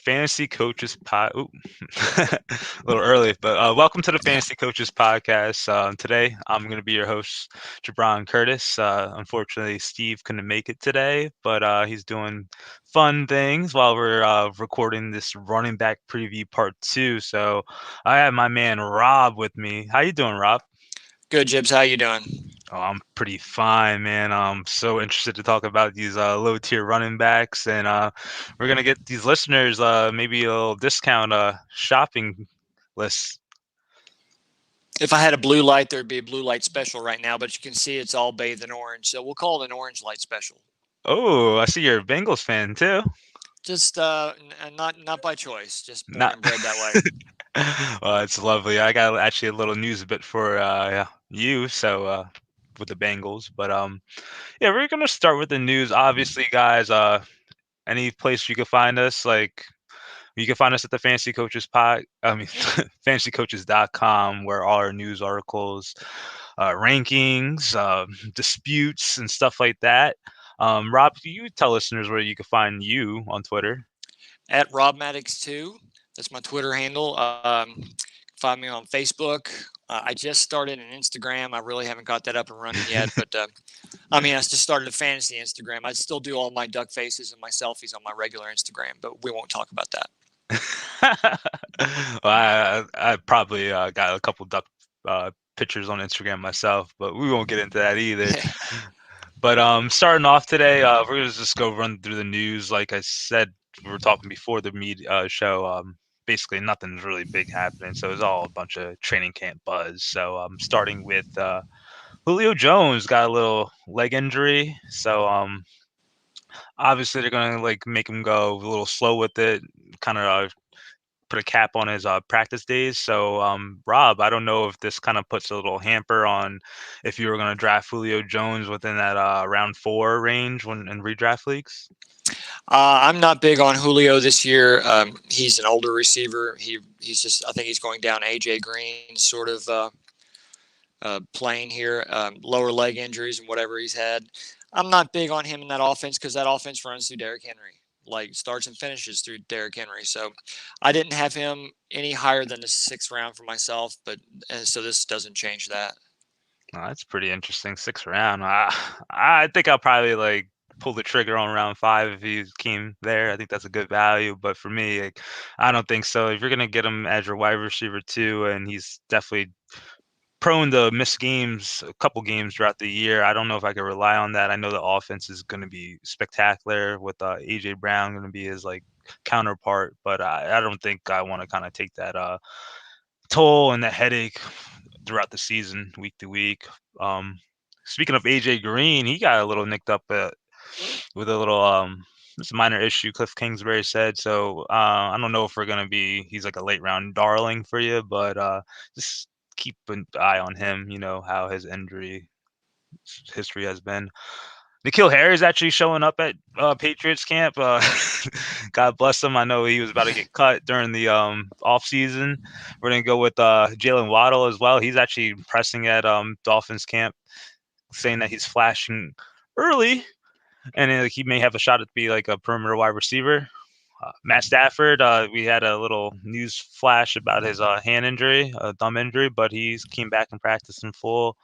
Fantasy Coaches Pod. Ooh, a little early, but welcome to the Fantasy Coaches Podcast. Today, I'm going to be your host, Jabron Curtis. Unfortunately, Steve couldn't make it today, but he's doing fun things while we're recording this running back preview part two. So I have my man Rob with me. How you doing, Rob? Good, Jibs. How you doing? Oh, I'm pretty fine, man. I'm so interested to talk about these low tier running backs, and we're gonna get these listeners maybe a little discount shopping list. If I had a blue light, there'd be a blue light special right now, but you can see it's all bathed in orange, so we'll call it an orange light special. Oh, I see you're a Bengals fan too. Just not by choice, just born Not. and bred that way. Well, it's lovely. I got actually a little news bit for you, so with the Bengals, but yeah, we're gonna start with the news. Obviously, guys, any place you can find us, like you can find us at the Fantasy Coaches fantasycoaches.com, where all our news articles, rankings, disputes, and stuff like that. Rob, can you tell listeners where you can find you on Twitter? At Rob Maddox 2, that's my Twitter handle. Find me on Facebook. I just started an Instagram. I really haven't got that up and running yet, but I just started a fantasy Instagram. I still do all my duck faces and my selfies on my regular Instagram, but we won't talk about that. Well, I probably got a couple duck pictures on Instagram myself, but we won't get into that either. But starting off today, we're gonna just go run through the news. Like I said, we were talking before the show. Basically, nothing's really big happening, so it's all a bunch of training camp buzz. So starting with Julio Jones got a little leg injury, so obviously they're gonna like make him go a little slow with it, kind of put a cap on his practice days. So, Rob, I don't know if this kind of puts a little hamper on if you were going to draft Julio Jones within that round four range when in redraft leagues. I'm not big on Julio this year. He's an older receiver. He's just I think he's going down AJ Green sort of plane here. Lower leg injuries and whatever he's had. I'm not big on him in that offense because that offense runs through Derrick Henry, like starts and finishes through Derrick Henry. So I didn't have him any higher than the sixth round for myself, but so this doesn't change that. That's pretty interesting. Sixth round. I think I'll probably like pull the trigger on round five if he came there. I think that's a good value. But for me, like, I don't think so. If you're gonna get him as your wide receiver too, and he's definitely prone to miss games, a couple games throughout the year. I don't know if I can rely on that. I know the offense is going to be spectacular with AJ Brown going to be his like counterpart, but I don't think I want to kind of take that toll and the headache throughout the season, week to week. Um, Speaking of AJ Green, he got a little nicked up with a little it's a minor issue. Cliff Kingsbury said so. I don't know if we're gonna be. He's like a late round darling for you, but just keep an eye on him. You know how his injury history has been. Nikhil Harry is actually showing up at Patriots camp. God bless him. I know he was about to get cut during the off season. We're gonna go with Jalen Waddle as well. He's actually pressing at Dolphins camp, saying that he's flashing early and he may have a shot at be like a perimeter wide receiver. Matt Stafford, we had a little news flash about his hand injury, a thumb injury, but he's came back and practiced in full.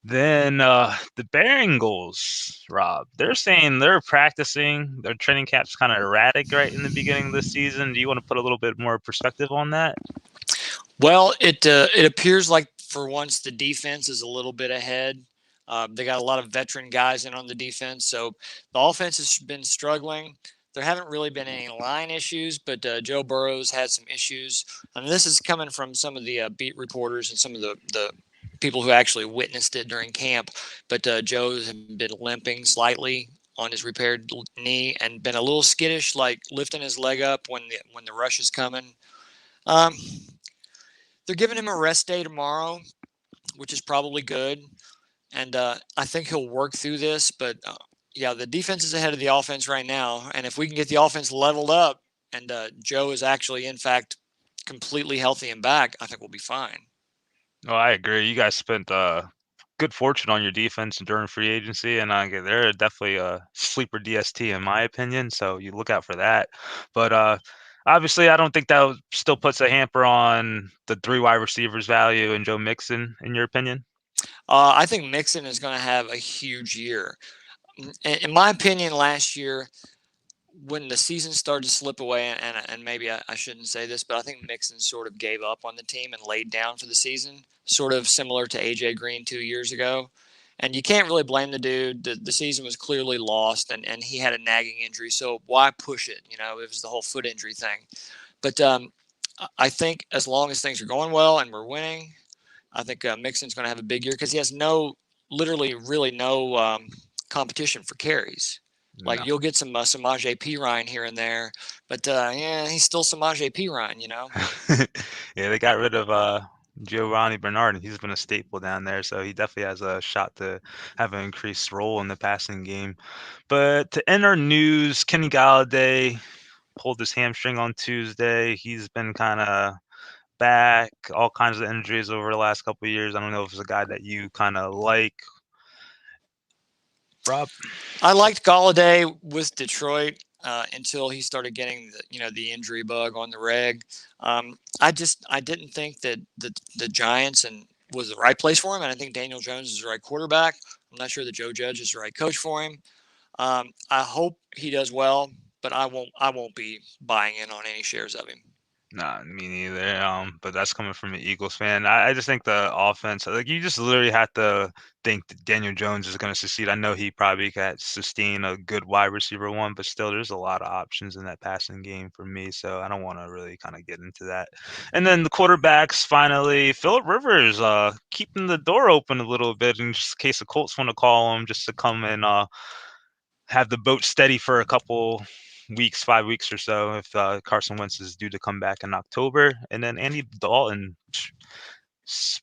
Then the Bengals, Rob, they're saying they're practicing. Their training camp's kind of erratic right in the beginning of the season. Do you want to put a little bit more perspective on that? Well, it appears like for once the defense is a little bit ahead. They got a lot of veteran guys in on the defense, so the offense has been struggling. There haven't really been any line issues, but Joe Burrow's had some issues, and this is coming from some of the beat reporters and some of the people who actually witnessed it during camp. But Joe's been limping slightly on his repaired knee and been a little skittish, like lifting his leg up when the rush is coming. Um, they're giving him a rest day tomorrow, which is probably good. And I think he'll work through this. But yeah, the defense is ahead of the offense right now. And if we can get the offense leveled up and Joe is actually, in fact, completely healthy and back, I think we'll be fine. Oh, I agree. You guys spent good fortune on your defense during free agency, and they're definitely a sleeper DST in my opinion. So you look out for that. But Obviously, I don't think that still puts a hamper on the 3 wide receivers value and Joe Mixon, in your opinion? I think Mixon is going to have a huge year. In my opinion, last year when the season started to slip away, and maybe I shouldn't say this, but I think Mixon sort of gave up on the team and laid down for the season, sort of similar to AJ Green 2 years ago. And you can't really blame the dude. The season was clearly lost, and he had a nagging injury. So why push it? It was the whole foot injury thing. But I think as long as things are going well and we're winning, I think Mixon's going to have a big year because he has literally, really no competition for carries. Like No. you'll get some Samaje Perine here and there, but yeah, he's still Samaje Perine. Yeah, they got rid of Giovanni Bernard, and he's been a staple down there, so he definitely has a shot to have an increased role in the passing game. But to end our news, Kenny Galladay pulled his hamstring on Tuesday. He's been kind of back, all kinds of injuries over the last couple of years. I don't know if it's a guy that you kind of like, Rob. I liked Galladay with Detroit until he started getting the injury bug on the reg. I didn't think that the Giants was the right place for him, and I think Daniel Jones is the right quarterback. I'm not sure that Joe Judge is the right coach for him. I hope he does well, but I won't be buying in on any shares of him. Nah, me neither. But that's coming from an Eagles fan. I just think the offense, like you just literally have to think that Daniel Jones is going to succeed. I know he probably got sustain a good wide receiver one, but still, there's a lot of options in that passing game for me. So I don't want to really kind of get into that. And then the quarterbacks, finally, Philip Rivers, keeping the door open a little bit in just case the Colts want to call him just to come and have the boat steady for a couple weeks, 5 weeks or so, if Carson Wentz is due to come back in October. And then Andy Dalton,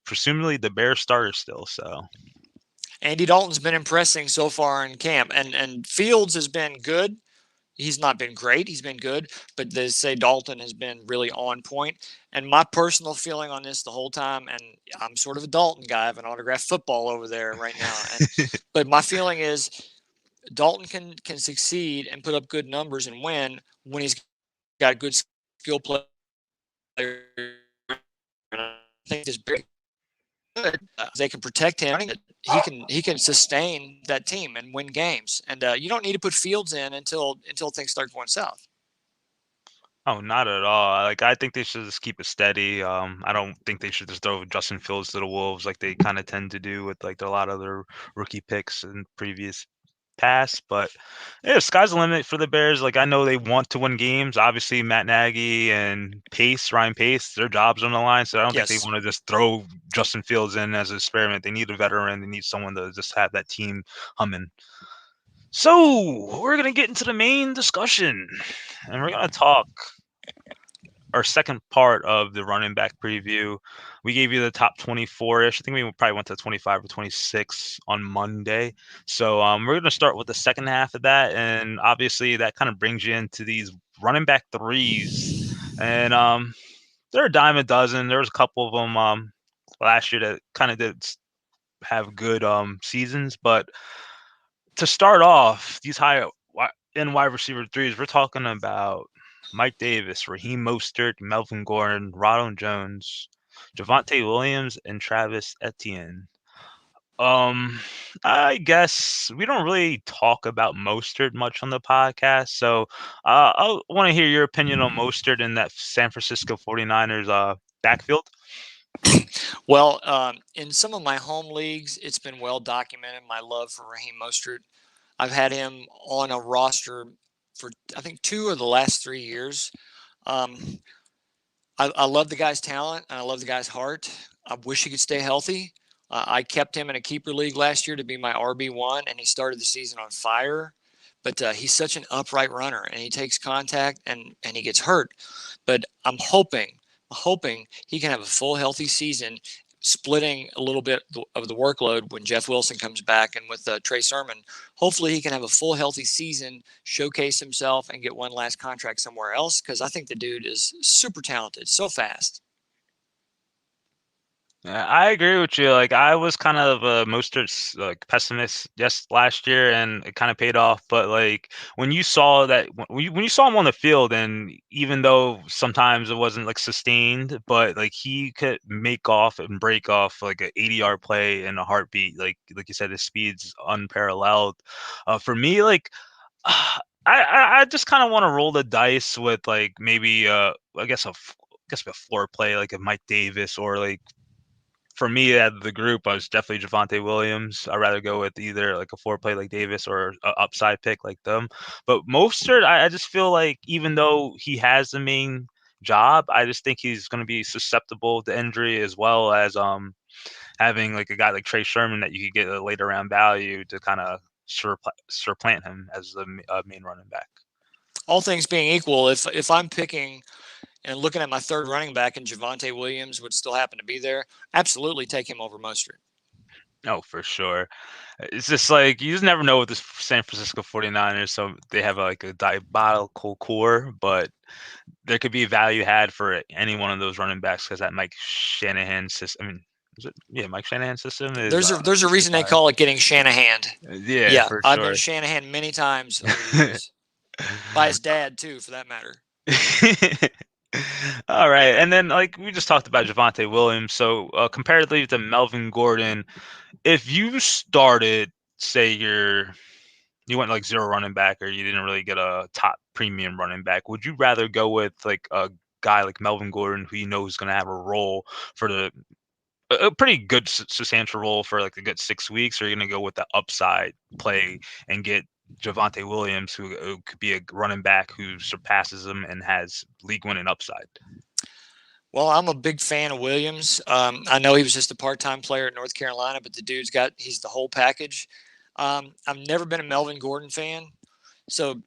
presumably the Bears starter still. So Andy Dalton's been impressing so far in camp, and Fields has been good. He's not been great. He's been good, but they say Dalton has been really on point. And my personal feeling on this the whole time, and I'm sort of a Dalton guy. I have an autographed football over there right now. But my feeling is Dalton can succeed and put up good numbers and win when he's got good skill players. I think this very good. They can protect him. He can sustain that team and win games. And you don't need to put Fields in until things start going south. Oh, not at all. Like I think they should just keep it steady. I don't think they should just throw Justin Fields to the wolves like they kind of tend to do with like a lot of their rookie picks in previous past. But yeah, sky's the limit for the Bears. Like I know they want to win games. Obviously, Matt Nagy and Ryan Pace, their jobs on the line. So I don't think they Yes. want to just throw Justin Fields in as an experiment. They need a veteran. They need someone to just have that team humming. So we're gonna get into the main discussion, and we're gonna talk our second part of the running back preview. We gave you the top 24-ish. I think we probably went to 25 or 26 on Monday. So we're going to start with the second half of that. And obviously that kind of brings you into these running back threes. And they're a dime a dozen. There was a couple of them last year that kind of did have good seasons. But to start off, these high end wide receiver threes, we're talking about Mike Davis, Raheem Mostert, Melvin Gordon, Ronald Jones, Javonte Williams, and Travis Etienne. I guess we don't really talk about Mostert much on the podcast, so I want to hear your opinion on Mostert in that San Francisco 49ers backfield. Well, in some of my home leagues, it's been well documented my love for Raheem Mostert. I've had him on a roster for I think 2 of the last 3 years. Um, I love the guy's talent and I love the guy's heart. I wish he could stay healthy. I kept him in a keeper league last year to be my RB1, and he started the season on fire. But he's such an upright runner, and he takes contact and he gets hurt. But I'm hoping he can have a full healthy season, splitting a little bit of the workload when Jeff Wilson comes back and with Trey Sermon. Hopefully he can have a full healthy season, showcase himself, and get one last contract somewhere else because I think the dude is super talented, so fast. Yeah, I agree with you. Like I was kind of a Mostert's like pessimist just last year, and it kind of paid off. But like when you saw that when you saw him on the field, and even though sometimes it wasn't like sustained, but like he could make off and break off like an 80-yard play in a heartbeat. Like you said, his speed's unparalleled. For me, like I just kind of want to roll the dice with like maybe I guess a floor play like a Mike Davis or like for me out of the group, I was definitely Javonte Williams. I'd rather go with either like a four play like Davis or a upside pick like them. But Mostert, I just feel like even though he has the main job, I just think he's going to be susceptible to injury as well as having like a guy like Trey Sherman that you could get a later round value to kind of supplant him as the main running back. All things being equal, if I'm picking and looking at my third running back and Javonte Williams would still happen to be there, absolutely take him over Mostert. Oh, for sure. It's just like you just never know with the San Francisco 49ers. So they have like a diabolical core, but there could be value had for any one of those running backs because that Mike Shanahan system. I mean, is it? Yeah, Mike Shanahan system is There's a pretty reason they fire. call it getting Shanahan. Yeah, Yeah, for I've been sure. Shanahan many times over the years by his dad too, for that matter. All right, and then like we just talked about Javonte Williams. So comparatively to Melvin Gordon, if you started, say you went like zero running back or you didn't really get a top premium running back, would you rather go with like a guy like Melvin Gordon who you know is going to have a role for a pretty good substantial role for like a good 6 weeks, or you're going to go with the upside play and get Javonte Williams who could be a running back who surpasses him and has league winning upside? Well, I'm a big fan of Williams. I know he was just a part-time player at North Carolina, but the he's the whole package. I've never been a Melvin Gordon fan, so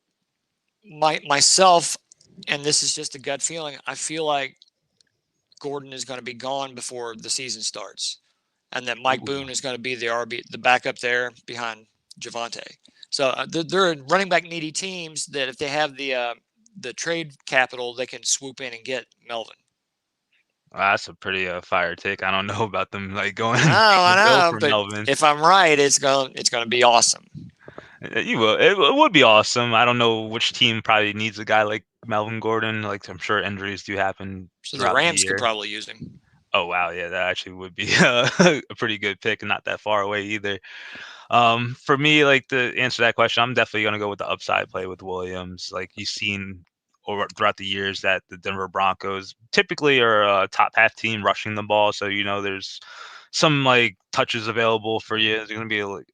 myself, and this is just a gut feeling. I feel like Gordon is going to be gone before the season starts, and that Mike Ooh. Boone is going to be the backup there behind Javante. So they're running back needy teams that if they have the trade capital, they can swoop in and get Melvin. That's a pretty fire take. I don't know about them like going I the bill know, for but Melvin. if I'm right, it's gonna be awesome. You will. It would be awesome. I don't know which team probably needs a guy like Melvin Gordon. Like I'm sure injuries do happen So the throughout the Rams could year. probably use him. Oh wow, yeah, that actually would be a pretty good pick and not that far away either. For me, like to answer that question, I'm definitely gonna go with the upside play with Williams. Like you've seen over throughout the years that the Denver Broncos typically are a top half team rushing the ball, so you know there's some like touches available for you. There's gonna be like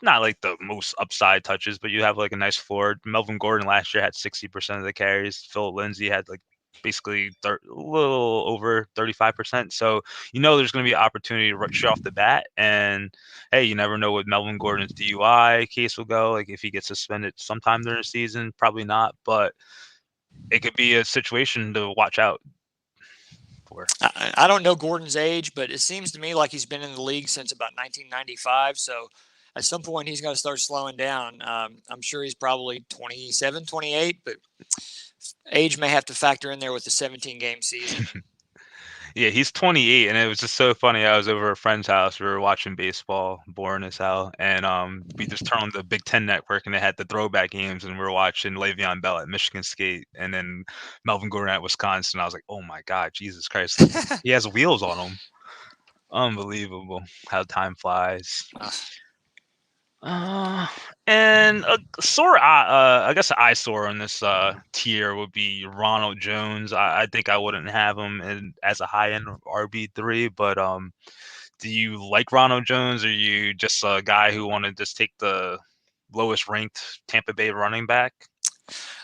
not like the most upside touches, but you have like a nice floor. Melvin Gordon last year had 60% of the carries. Philip Lindsay had like basically a little over 35%. So you know there's going to be an opportunity right off the bat. And hey, you never know what Melvin Gordon's DUI case will go. Like if he gets suspended sometime during the season, probably not, but it could be a situation to watch out for. I don't know Gordon's age, but it seems to me like he's been in the league since about 1995. So at some point he's going to start slowing down. I'm sure he's probably 27, 28, but age may have to factor in there with the 17 game season. Yeah, he's 28, and it was just so funny. I was over a friend's house. We were watching baseball, boring as hell, and we just turned on the Big Ten Network, and they had the throwback games, and we were watching Le'Veon Bell at Michigan State, and then Melvin Gordon at Wisconsin. I was like, oh my God, Jesus Christ, like he has wheels on him. Unbelievable how time flies. Uh, and a sore, I guess an eyesore on this tier would be Ronald Jones. I think I wouldn't have him as a high end RB3, but do you like Ronald Jones? Or are you just a guy who want to just take the lowest ranked Tampa Bay running back?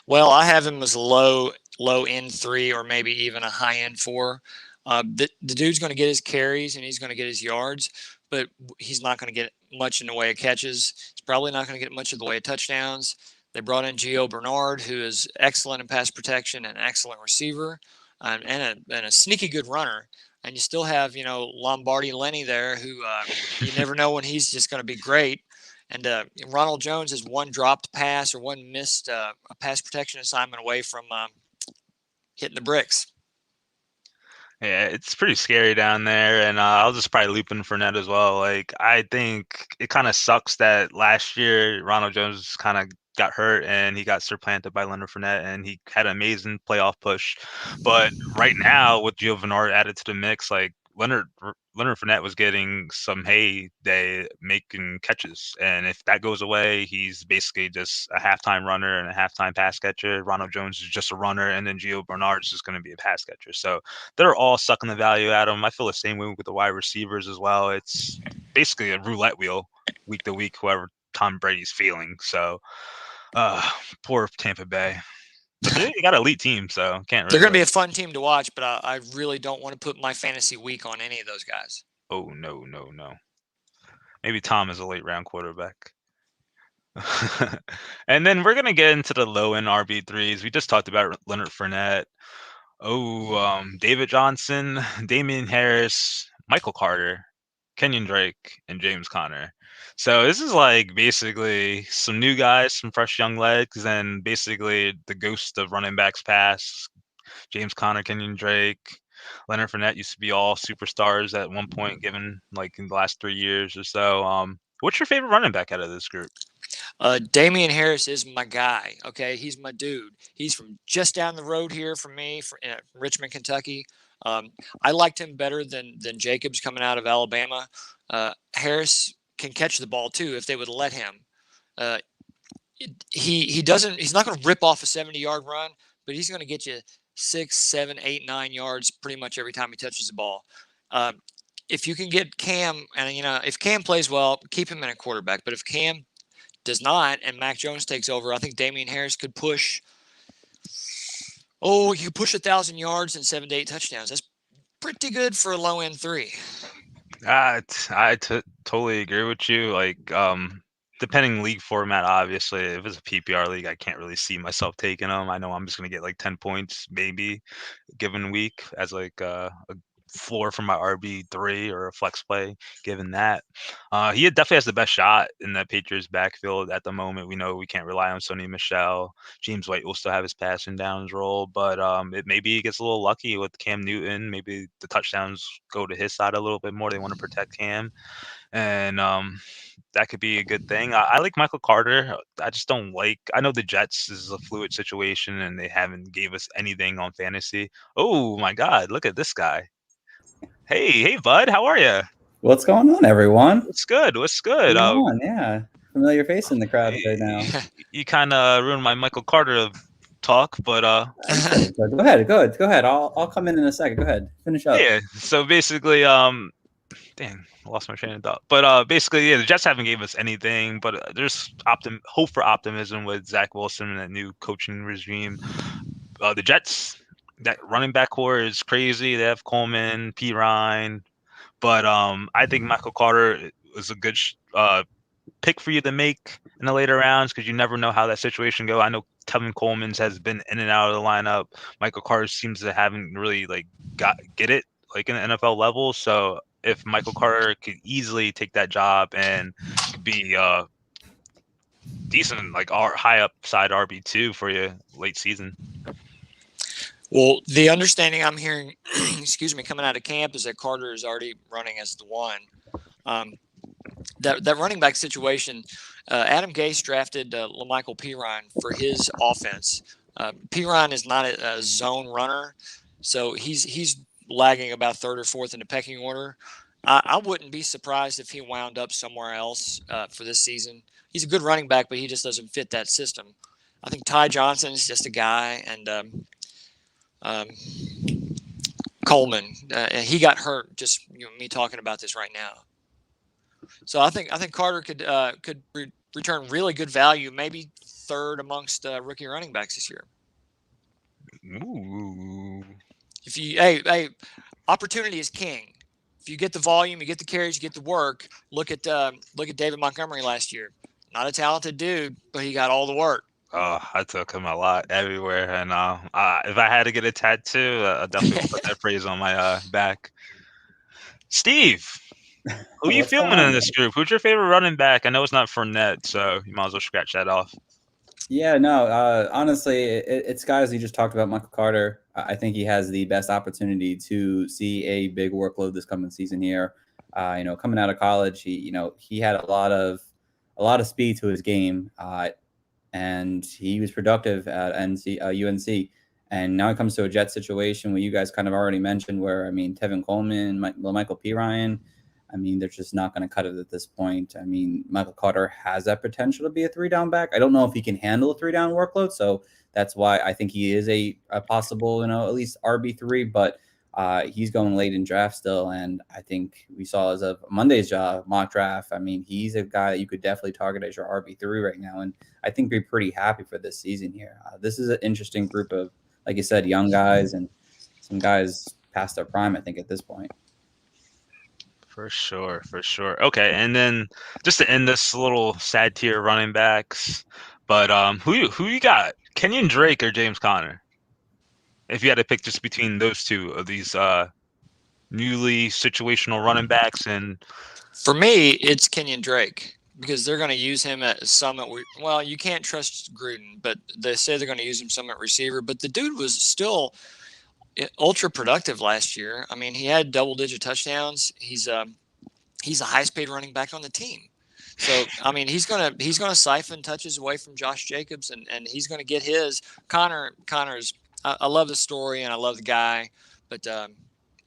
Well, I have him as low end three or maybe even a high end four. The dude's going to get his carries and he's going to get his yards, but he's not going to get much in the way of catches. He's probably not going to get much in the way of touchdowns. They brought in Gio Bernard, who is excellent in pass protection and an excellent receiver, and a sneaky good runner. And you still have, Lombardi Lenny there, who you never know when he's just going to be great. And Ronald Jones is one dropped pass or one missed a pass protection assignment away from hitting the bricks. Yeah, it's pretty scary down there, and I'll just probably loop in Fournette as well. Like, I think it kind of sucks that last year Ronald Jones kind of got hurt and he got supplanted by Leonard Fournette, and he had an amazing playoff push. But right now, with Gio Bernard added to the mix, like Leonard Fournette was getting some heyday making catches, and if that goes away, he's basically just a halftime runner and a halftime pass catcher. Ronald Jones is just a runner, and then Gio Bernard is just going to be a pass catcher. So they're all sucking the value out of them. I feel the same way with the wide receivers as well. It's basically a roulette wheel week to week, whoever Tom Brady's feeling. So, poor Tampa Bay. But they got an elite team, so can't They're really. going to be a fun team to watch, but I really don't want to put my fantasy week on any of those guys. Oh no, no, no. Maybe Tom is a late round quarterback. And then we're gonna get into the low end RB3s. We just talked about Leonard Fournette. Oh, David Johnson, Damian Harris, Michael Carter, Kenyon Drake, and James Conner. So this is like basically some new guys, some fresh young legs, and basically the ghost of running backs past. James Conner, Kenyon Drake, Leonard Fournette used to be all superstars at one point, given like in the last 3 years or so. What's your favorite running back out of this group? Damian Harris is my guy. Okay, he's my dude. He's from just down the road here from me, from Richmond, Kentucky. I liked him better than Jacobs coming out of Alabama. Harris can catch the ball too if they would let him. Uh, he doesn't. He's not going to rip off a 70-yard run, but he's going to get you 6, 7, 8, 9 yards pretty much every time he touches the ball. If you can get Cam, and if Cam plays well, keep him in a quarterback. But if Cam does not, and Mac Jones takes over, I think Damian Harris could push. Oh, you push 1,000 yards and 7 to 8 touchdowns. That's pretty good for a low end 3. Totally agree with you. Like, depending league format, obviously, if it's a PPR league, I can't really see myself taking them. I know I'm just gonna get like 10 points maybe given week as like a floor for my RB3 or a flex play. Given that, he definitely has the best shot in the Patriots backfield at the moment. We know we can't rely on Sony Michel. James White will still have his passing downs role, but it maybe he gets a little lucky with Cam Newton. Maybe the touchdowns go to his side a little bit more. They want to protect Cam, and that could be a good thing. I like Michael Carter. I just don't like. I know the Jets is a fluid situation, and they haven't gave us anything on fantasy. Oh my God, look at this guy. Hey, bud, how are you? What's going on, everyone? What's good? What's What's good? going on? Yeah, familiar face in the crowd right now. You kind of ruined my Michael Carter talk, but Go ahead. I'll come in a second. Go ahead, finish up. yeah. So basically, dang, I lost my train of thought. But basically, yeah, the Jets haven't gave us anything, but there's hope for optimism with Zach Wilson and that new coaching regime. The Jets, that running back core is crazy. They have Coleman, P. Ryan, but I think Michael Carter is a good pick for you to make in the later rounds because you never know how that situation go. I know Tevin Coleman's has been in and out of the lineup. Michael Carter seems to haven't really like get it like in the NFL level. So if Michael Carter could easily take that job and be decent, like high upside RB2 for you late season. Well, the understanding I'm hearing, excuse me, coming out of camp is that Carter is already running as the one. That running back situation, Adam Gase drafted LaMichael Pirine for his offense. Pirine is not a zone runner, so he's lagging about third or fourth in the pecking order. I wouldn't be surprised if he wound up somewhere else for this season. He's a good running back, but he just doesn't fit that system. I think Ty Johnson is just a guy, and Coleman, he got hurt. Just me talking about this right now. So I think Carter could return really good value, maybe third amongst rookie running backs this year. Ooh. If you opportunity is king. If you get the volume, you get the carries, you get the work. Look at David Montgomery last year. Not a talented dude, but he got all the work. Oh, I took him a lot everywhere, and if I had to get a tattoo, I definitely put that phrase on my back. Steve, who are you filming in this group? Who's your favorite running back? I know it's not Fournette, so you might as well scratch that off. Yeah, no, honestly, it's guys you just talked about, Michael Carter. I think he has the best opportunity to see a big workload this coming season here. Coming out of college, he had a lot of speed to his game, and he was productive at UNC. And now it comes to a Jet situation where you guys kind of already mentioned where, I mean, Tevin Coleman, Michael P. Ryan, I mean, they're just not going to cut it at this point. I mean, Michael Carter has that potential to be a three-down back. I don't know if he can handle a three-down workload, so that's why I think he is a possible, at least RB3, but he's going late in draft still, and I think we saw as of Monday's mock draft, I mean, he's a guy that you could definitely target as your RB3 right now, and I think we're pretty happy for this season here. This is an interesting group of, like you said, young guys and some guys past their prime, I think, at this point. For sure, for sure. Okay, and then just to end this little sad tier running backs, but who you got? Kenyon Drake or James Conner? If you had to pick just between those two of these newly situational running backs, and For me, it's Kenyon Drake because they're going to use him at some at well, you can't trust Gruden, but they say they're going to use him some at receiver. But the dude was still ultra productive last year. I mean, he had double-digit touchdowns. He's the highest paid running back on the team. So I mean, he's gonna siphon touches away from Josh Jacobs, and he's gonna get his. Connor's. I love the story and I love the guy, but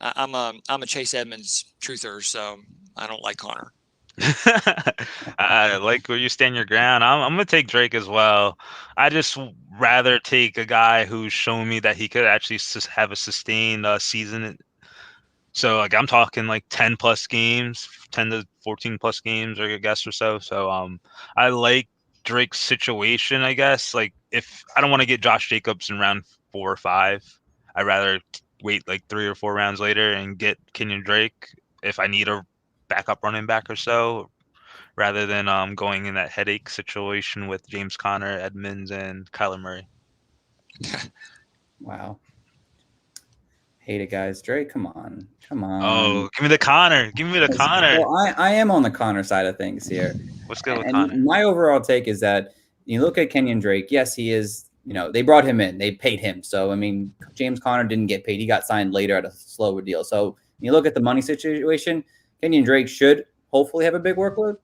I'm a Chase Edmonds truther, so I don't like Connor. I like where you stand your ground. I'm gonna take Drake as well. I just rather take a guy who's shown me that he could actually have a sustained season. So like I'm talking like 10 plus games, 10 to 14 plus games, I guess, or so. So I like Drake's situation, I guess. Like if I don't want to get Josh Jacobs in round 4 or 5, I'd rather wait like 3 or 4 rounds later and get Kenyon Drake if I need a backup running back or so, rather than going in that headache situation with James Conner, Edmonds, and Kyler Murray. Wow. Hate it, guys. Drake, come on. Oh, give me the Conner. Give me the Conner. Well, I am on the Connor side of things here. Let's go with And Conner. my overall take is that you look at Kenyon Drake. Yes, he is. They brought him in. They paid him. So I mean, James Conner didn't get paid. He got signed later at a slower deal. So you look at the money situation. Kenyon Drake should hopefully have a big workload.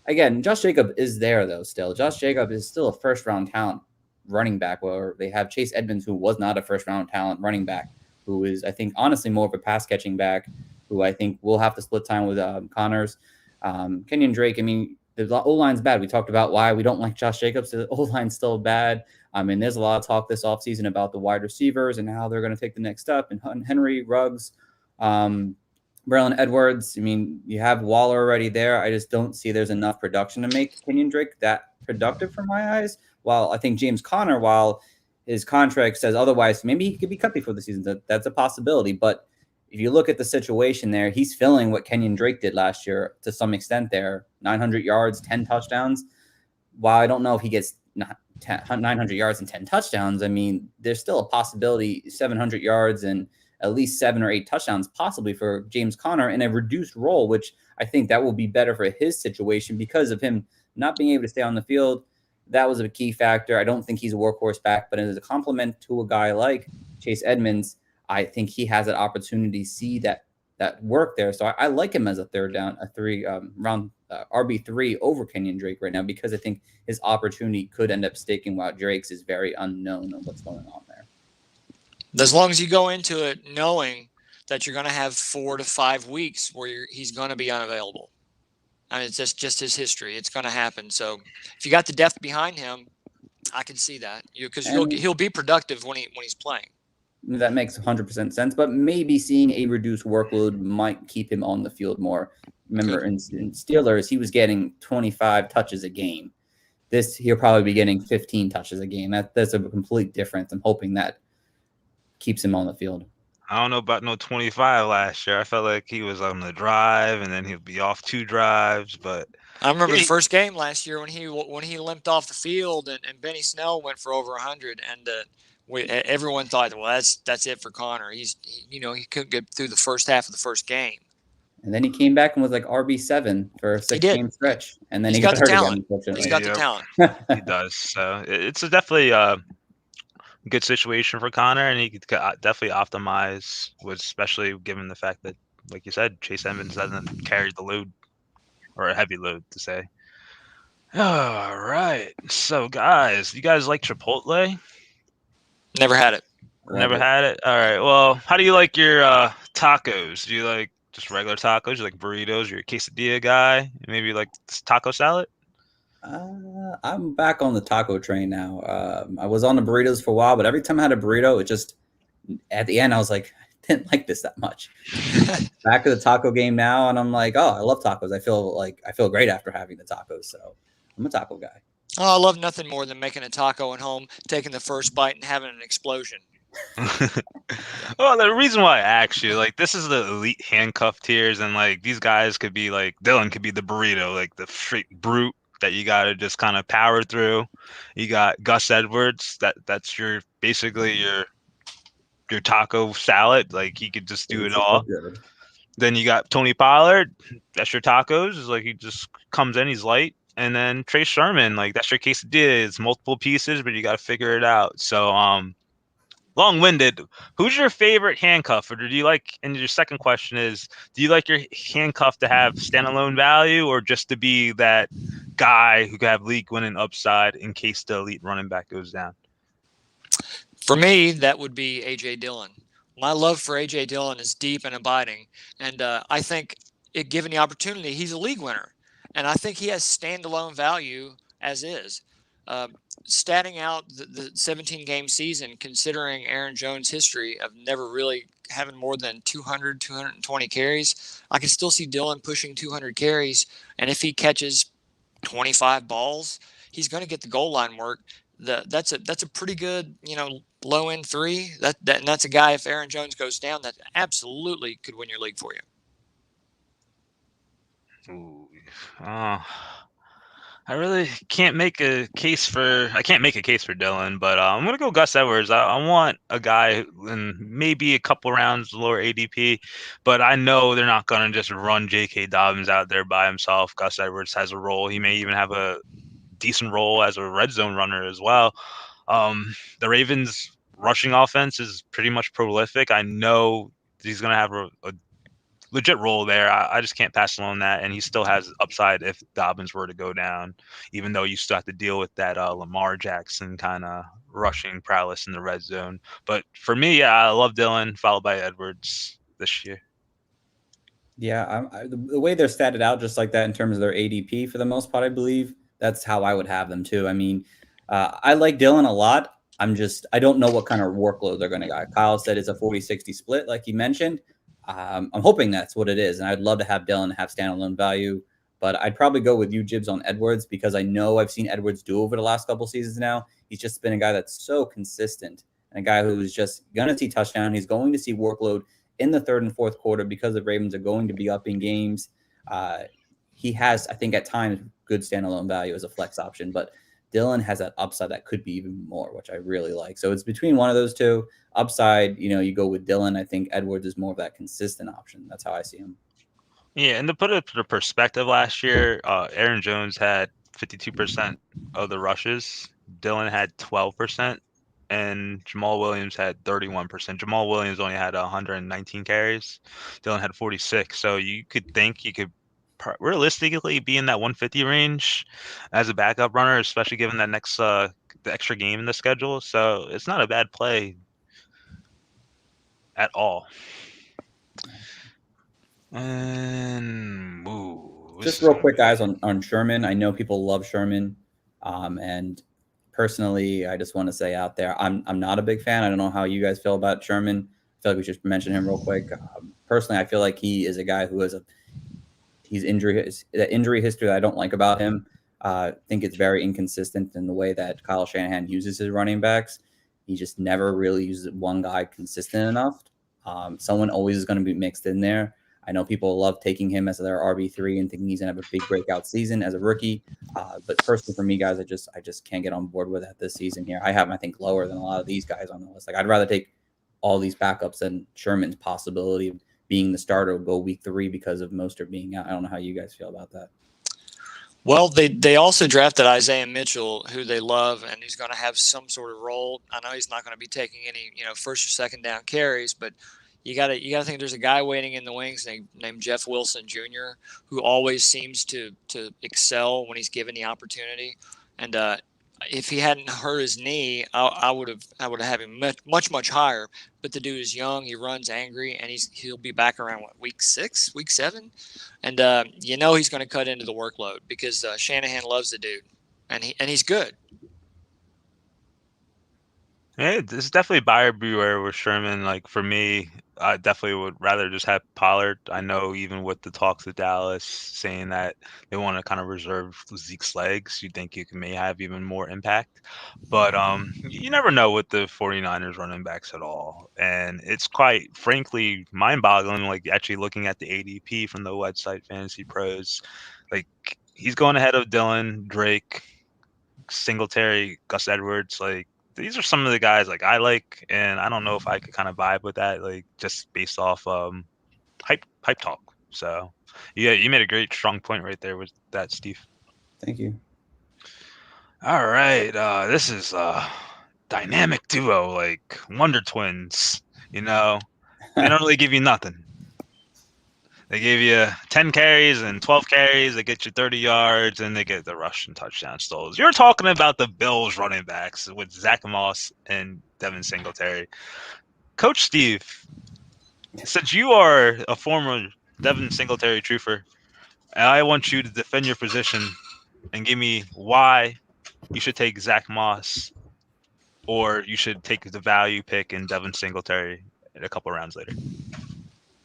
Again, Josh Jacob is there though. Still, Josh Jacob is still a first-round talent running back. Where they have Chase Edmonds, who was not a first-round talent running back, who is, I think, honestly more of a pass-catching back, who I think will have to split time with Connors. Kenyon Drake, I mean, the O-line's bad. We talked about why we don't like Josh Jacobs. The O-line's still bad. I mean, there's a lot of talk this offseason about the wide receivers and how they're going to take the next step. And Henry, Ruggs, Braylon Edwards. I mean, you have Waller already there. I just don't see there's enough production to make Kenyon Drake that productive for my eyes. While I think James Conner, while his contract says otherwise, maybe he could be cut before the season. That's a possibility. But if you look at the situation there, he's filling what Kenyon Drake did last year to some extent there. 900 yards, 10 touchdowns. While I don't know if he gets 900 yards and 10 touchdowns, I mean, there's still a possibility 700 yards and at least 7 or 8 touchdowns possibly for James Conner in a reduced role, which I think that will be better for his situation because of him not being able to stay on the field. That was a key factor. I don't think he's a workhorse back, but as a compliment to a guy like Chase Edmonds, I think he has that opportunity to see that work there. So I like him as a round RB3 over Kenyon Drake right now because I think his opportunity could end up staking while Drake's is very unknown of what's going on there. As long as you go into it knowing that you're going to have 4 to 5 weeks where he's going to be unavailable. I mean, it's just his history. It's going to happen. So if you got the depth behind him, I can see that because he'll be productive when he's playing. That makes 100% sense, but maybe seeing a reduced workload might keep him on the field more. Remember, in Steelers, he was getting 25 touches a game. He'll probably be getting 15 touches a game. That's a complete difference. I'm hoping that keeps him on the field. I don't know about no 25 last year. I felt like he was on the drive and then he'll be off 2 drives. But I remember the first game last year when he limped off the field and Benny Snell went for over 100 and everyone thought, well, that's it for Connor. He couldn't get through the first half of the first game. And then he came back and was like RB7 for a 6-game stretch, and then He's he got got the hurt talent. again, unfortunately. He's got the talent. He does. So it's a definitely good situation for Connor, and he could definitely optimize with, especially given the fact that, like you said, Chase Edmonds doesn't carry the load, or a heavy load to say. All right. So guys, you guys like Chipotle? Never had it. Never had it? All right. Well, how do you like your tacos? Do you like just regular tacos? You like burritos? You're a quesadilla guy? Maybe like taco salad? I'm back on the taco train now. I was on the burritos for a while, but every time I had a burrito, it just, at the end, I was like, I didn't like this that much. Back to the taco game now, and I'm like, oh, I love tacos. I feel great after having the tacos. So I'm a taco guy. Oh, I love nothing more than making a taco at home, taking the first bite, and having an explosion. Well, the reason why I asked you, like, this is the elite handcuff tiers, and like these guys could be like Dylan could be the burrito, like the straight brute that you gotta just kind of power through. You got Gus Edwards, that's your basically your taco salad, like he could just do it all. Then you got Tony Pollard, that's your tacos, is like he just comes in, he's light. And then Trey Sherman, like that's your quesadilla. It's multiple pieces, but you got to figure it out. So long-winded. Who's your favorite handcuff? Or do you like? And your second question is, do you like your handcuff to have standalone value, or just to be that guy who could have league-winning upside in case the elite running back goes down? For me, that would be A.J. Dillon. My love for A.J. Dillon is deep and abiding, and I think, given the opportunity, he's a league winner, and I think he has standalone value as is. Statting out the 17-game season, considering Aaron Jones' history of never really having more than 200, 220 carries, I can still see Dillon pushing 200 carries, and if he catches 25 balls, he's going to get the goal line work. That's a pretty good, low end 3. And that's a guy, if Aaron Jones goes down, that absolutely could win your league for you. Ooh, I really can't make a case for Dylan, but I'm gonna go Gus Edwards. I want a guy in maybe a couple rounds lower ADP, but I know they're not gonna just run J.K. Dobbins out there by himself. Gus Edwards has a role. He may even have a decent role as a red zone runner as well. The Ravens' rushing offense is pretty much prolific. I know he's gonna have a legit role there. I just can't pass along that, and he still has upside if Dobbins were to go down, even though you still have to deal with that Lamar Jackson kind of rushing prowess in the red zone. But for me, yeah, I love Dillon, followed by Edwards this year. Yeah, the way they're statted out just like that in terms of their ADP for the most part, I believe that's how I would have them too. I mean, I like Dillon a lot. I don't know what kind of workload they're going to get. Kyle said it's a 40-60 split, like he mentioned. I'm hoping that's what it is, and I'd love to have Dillon have standalone value, but I'd probably go with you, Jibs, on Edwards because I know I've seen Edwards do over the last couple seasons now. He's just been a guy that's so consistent and a guy who's just going to see touchdown. He's going to see workload in the third and fourth quarter because the Ravens are going to be up in games. He has, I think, at times good standalone value as a flex option, but Dillon has that upside that could be even more, which I really like. So it's between one of those two. Upside, you go with Dillon. I think Edwards is more of that consistent option. That's how I see him. Yeah, and to put it into perspective, last year, Aaron Jones had 52% of the rushes. Dillon had 12%, and Jamal Williams had 31%. Jamal Williams only had 119 carries. Dillon had 46. So you could think he could realistically be in that 150 range as a backup runner, especially given that the extra game in the schedule. So it's not a bad play at all. And just real quick, guys, on Sherman. I know people love Sherman, and personally, I just want to say out there, I'm not a big fan. I don't know how you guys feel about Sherman. I feel like we should mention him real quick. Personally, I feel like he is a guy who has injury history that I don't like about him. I think it's very inconsistent in the way that Kyle Shanahan uses his running backs. He just never really uses one guy consistent enough. Someone always is going to be mixed in there. I know people love taking him as their RB3 and thinking he's going to have a big breakout season as a rookie. But personally, for me, guys, I just can't get on board with that this season here. I have him, I think, lower than a lot of these guys on the list. Like, I'd rather take all these backups than Sherman's possibility of being the starter go week 3 because of Mostert being out. I don't know how you guys feel about that. Well, they also drafted Isaiah Mitchell, who they love, and he's going to have some sort of role. I know he's not going to be taking any, first or second down carries, but you got to think there's a guy waiting in the wings named Jeff Wilson Jr., who always seems to excel when he's given the opportunity. And if he hadn't hurt his knee, I would have had him much higher. But the dude is young, he runs angry, and he'll be back around week 6, week 7, and he's going to cut into the workload because Shanahan loves the dude, and he's good. Yeah, this is definitely buyer beware with Sherman. Like for me, I definitely would rather just have Pollard. I know even with the talks of Dallas saying that they want to kind of reserve Zeke's legs, you think you may have even more impact. But you never know with the 49ers running backs at all. And it's quite frankly mind-boggling, like actually looking at the ADP from the website Fantasy Pros. Like he's going ahead of Dylan, Drake, Singletary, Gus Edwards, like these are some of the guys like I like, and I don't know if I could kind of vibe with that, like just based off hype talk. So yeah, you made a great strong point right there with that, Steve. Thank you. All right, this is dynamic duo, like Wonder Twins. They don't really give you nothing. They gave you 10 carries and 12 carries. They get you 30 yards, and they get the rush and touchdown stoles. You're talking about the Bills running backs with Zach Moss and Devin Singletary. Coach Steve, since you are a former Devin Singletary truther, I want you to defend your position and give me why you should take Zach Moss or you should take the value pick in Devin Singletary a couple rounds later.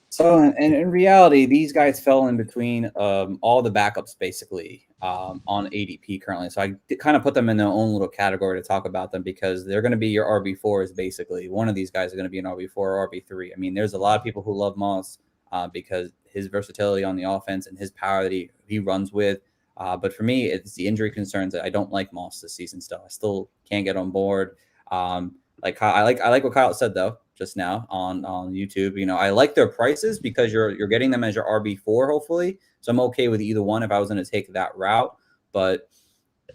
So in reality, these guys fell in between all the backups basically on ADP currently. So I kind of put them in their own little category to talk about them because they're going to be your RB4s basically. One of these guys is going to be an RB4 or RB3. I mean, there's a lot of people who love Moss because his versatility on the offense and his power that he runs with. But for me, it's the injury concerns that I don't like Moss this season still. I still can't get on board. I like what Kyle said though just now on YouTube. I like their prices because you're getting them as your RB4 hopefully. So I'm okay with either one if I was going to take that route. But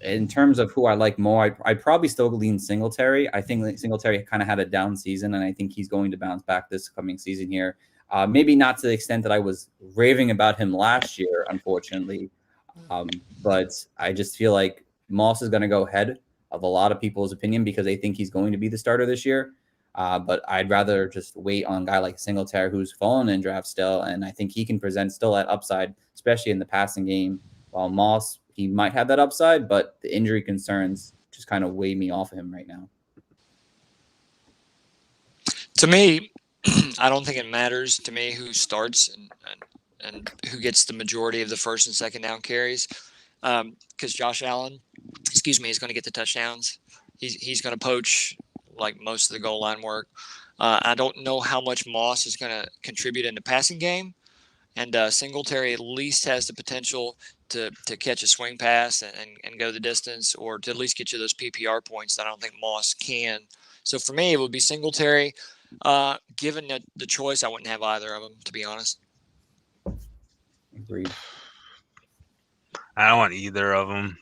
in terms of who I like more, I'd probably still lean Singletary. I think Singletary kind of had a down season, and I think he's going to bounce back this coming season here. Maybe not to the extent that I was raving about him last year, unfortunately. But I just feel like Moss is going to go ahead of a lot of people's opinion because they think he's going to be the starter this year. But I'd rather just wait on a guy like Singletary who's fallen in draft still, and I think he can present still that upside, especially in the passing game. While Moss, he might have that upside, but the injury concerns just kind of weigh me off of him right now. To me, I don't think it matters to me who starts and who gets the majority of the first and second down carries because Josh Allen, is going to get the touchdowns. He's going to poach like most of the goal line work. I don't know how much Moss is going to contribute in the passing game, and Singletary at least has the potential to catch a swing pass and go the distance, or to at least get you those PPR points that I don't think Moss can. So for me, it would be Singletary. Given the choice, I wouldn't have either of them, to be honest. Agreed. I don't want either of them.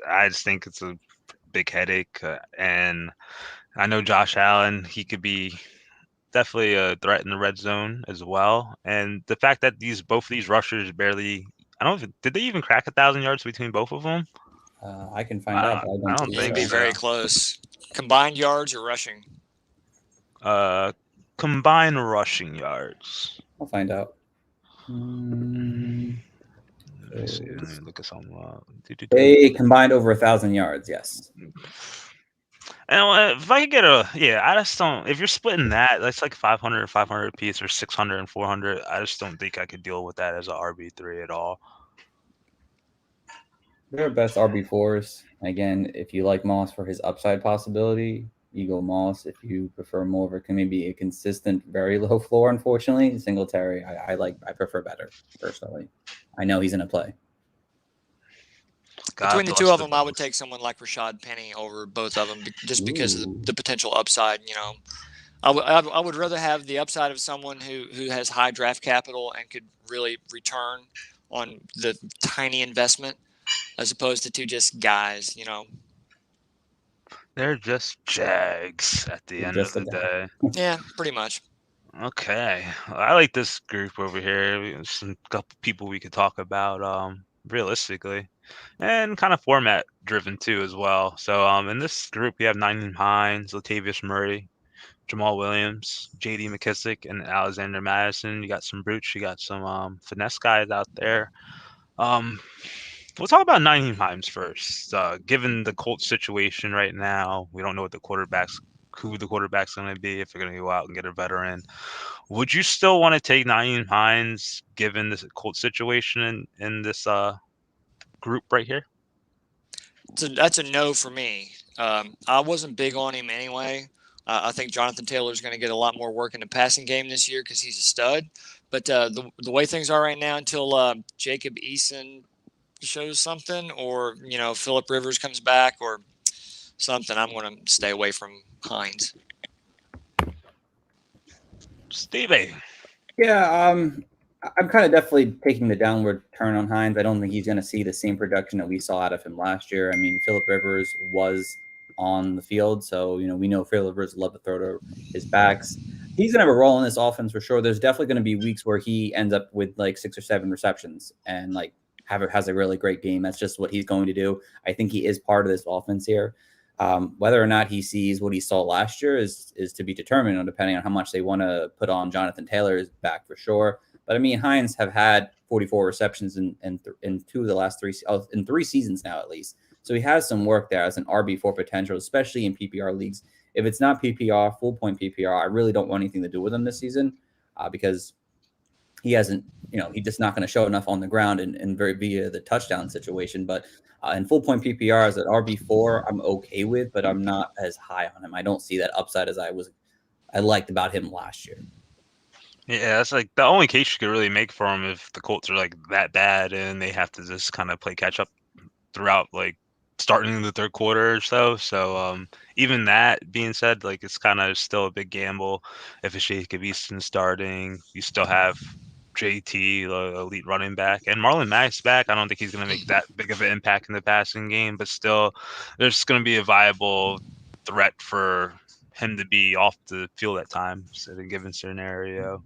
I just think it's a big headache, and I know Josh Allen, he could be definitely a threat in the red zone as well. And the fact that both of these rushers barely, did they even crack 1,000 yards between both of them? I can find out. I don't think it'd be very close. Combined yards or rushing? Combined rushing yards. I'll find out. Let's see. Let me look at something up. They combined over 1,000 yards. Yes. And if I could get I just don't. If you're splitting that's like 500 and 500 piece or 600 and 400. I just don't think I could deal with that as a RB3 at all. They're best RB4s. Again, if you like Moss for his upside possibility, you go Moss. If you prefer more of maybe a consistent, very low floor, unfortunately, Singletary, I prefer better, personally. I know he's in a play. Between the two of them, I would take someone like Rashad Penny over both of them just because of the potential upside, I would rather have the upside of someone who has high draft capital and could really return on the tiny investment as opposed to two just guys, you know. They're just Jags at the end of Just a the guy. day. Yeah, pretty much. Okay, I like this group over here. Some couple people we could talk about realistically, and kind of format driven too as well. So in this group we have Nyheim Hines, Latavius Murray, Jamal Williams, J.D. McKissick, and Alexander Madison. You got some brutes, you got some finesse guys out there. Um, we'll talk about Nyheim Hines first. Given the Colts situation right now, we don't know who the quarterback's going to be, if they're going to go out and get a veteran. Would you still want to take Nyheim Hines given this Colts situation in this group right here? That's a no for me. I wasn't big on him anyway. I think Jonathan Taylor is going to get a lot more work in the passing game this year because he's a stud. But the way things are right now, until Jacob Eason shows something, or Phillip Rivers comes back or something, I'm going to stay away from Hines. Stevie. Yeah, I'm kind of definitely taking the downward turn on Hines. I don't think he's going to see the same production that we saw out of him last year. I mean, Phillip Rivers was on the field, so we know Phillip Rivers love to throw to his backs. He's going to have a role in this offense for sure. There's definitely going to be weeks where he ends up with like 6 or 7 receptions and like has a really great game. That's just what he's going to do. I think he is part of this offense here. Whether or not he sees what he saw last year is to be determined, depending on how much they want to put on Jonathan Taylor's back for sure. But I mean, Hines have had 44 receptions in 2 of the last 3 in 3 seasons now at least. So he has some work there as an RB4 potential, especially in PPR leagues. If it's not PPR, full point PPR, I really don't want anything to do with him this season because he hasn't, he's just not going to show enough on the ground and very via the touchdown situation. But in full point PPR as an RB4, I'm okay with, but I'm not as high on him. I don't see that upside as I liked about him last year. Yeah, that's like the only case you could really make for him if the Colts are like that bad and they have to just kind of play catch up throughout like starting in the third quarter or so. So even that being said, like it's kind of still a big gamble. If it's Jacob Eason starting, you still have JT, elite running back, and Marlon Mack's back. I don't think he's going to make that big of an impact in the passing game, but still, there's going to be a viable threat for him to be off the field at times in a given scenario.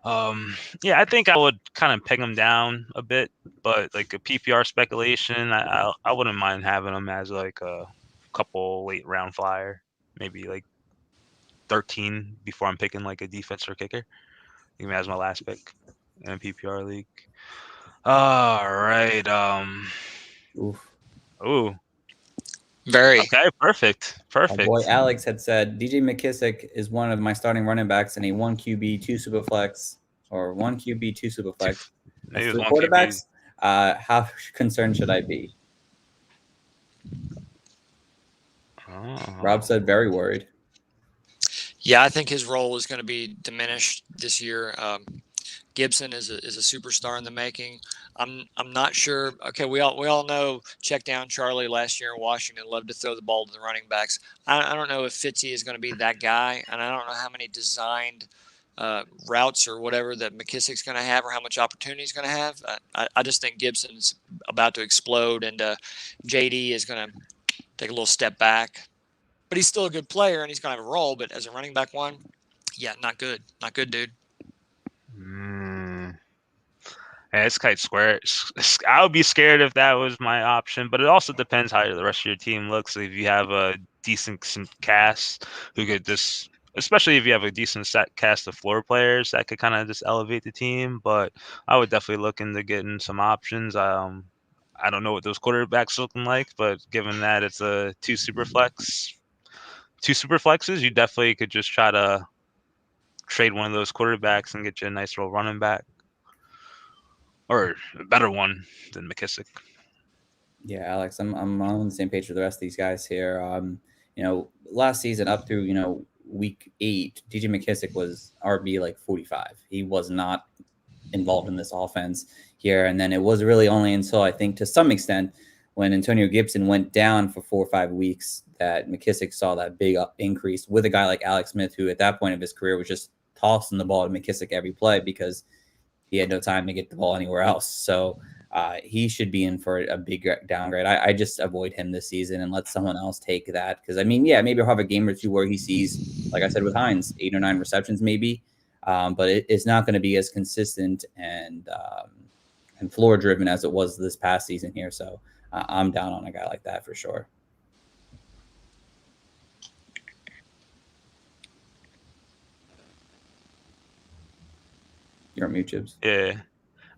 Yeah, I think I would kind of peg him down a bit, but like a PPR speculation, I wouldn't mind having him as like a couple late round flyer, maybe like 13 before I'm picking like a defense or kicker. Even as my last pick in a PPR league. All right. Oof. Ooh. Very. Okay. Perfect. My boy Alex had said DJ McKissick is one of my starting running backs in a 1 QB 2 superflex or 1 QB 2 superflex. Maybe 3 quarterbacks. How concerned should I be? Oh. Rob said very worried. Yeah, I think his role is going to be diminished this year. Gibson is a superstar in the making. I'm not sure. Okay, we all know check down Charlie last year in Washington loved to throw the ball to the running backs. I don't know if Fitzy is going to be that guy, and I don't know how many designed routes or whatever that McKissick's going to have or how much opportunity he's going to have. I just think Gibson's about to explode, and JD is going to take a little step back. But he's still a good player, and he's going to have a role. But as a running back one, yeah, not good. Not good, dude. Yeah, it's kind of square. I would be scared if that was my option, but it also depends how the rest of your team looks. If you have a decent cast who could just, especially if you have a decent cast of floor players that could kind of just elevate the team. But I would definitely look into getting some options. I don't know what those quarterbacks looking like, but given that it's a two super flexes, you definitely could just try to trade one of those quarterbacks and get you a nice little running back. Or a better one than McKissick. Yeah, Alex, I'm on the same page with the rest of these guys here. Last season up through week 8, DJ McKissick was RB like 45. He was not involved in this offense here, and then it was really only until I think to some extent when Antonio Gibson went down for 4 or 5 weeks, that McKissic saw that big increase with a guy like Alex Smith, who at that point of his career was just tossing the ball to McKissic every play because he had no time to get the ball anywhere else. So he should be in for a big downgrade. I just avoid him this season and let someone else take that. Because, I mean, yeah, maybe he'll have a game or two where he sees, like I said with Hines, 8 or 9 receptions maybe. But it's not going to be as consistent and floor driven as it was this past season here. So I'm down on a guy like that for sure. You're on mute, Chibs. Yeah.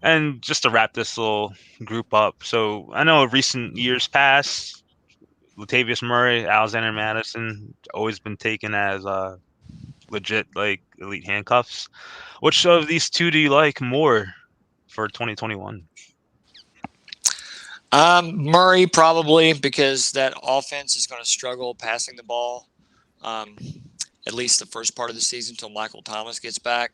And just to wrap this little group up, so I know recent years past, Latavius Murray, Alexander Madison, always been taken as legit like elite handcuffs. Which of these two do you like more for 2021? Murray probably, because that offense is going to struggle passing the ball, at least the first part of the season until Michael Thomas gets back.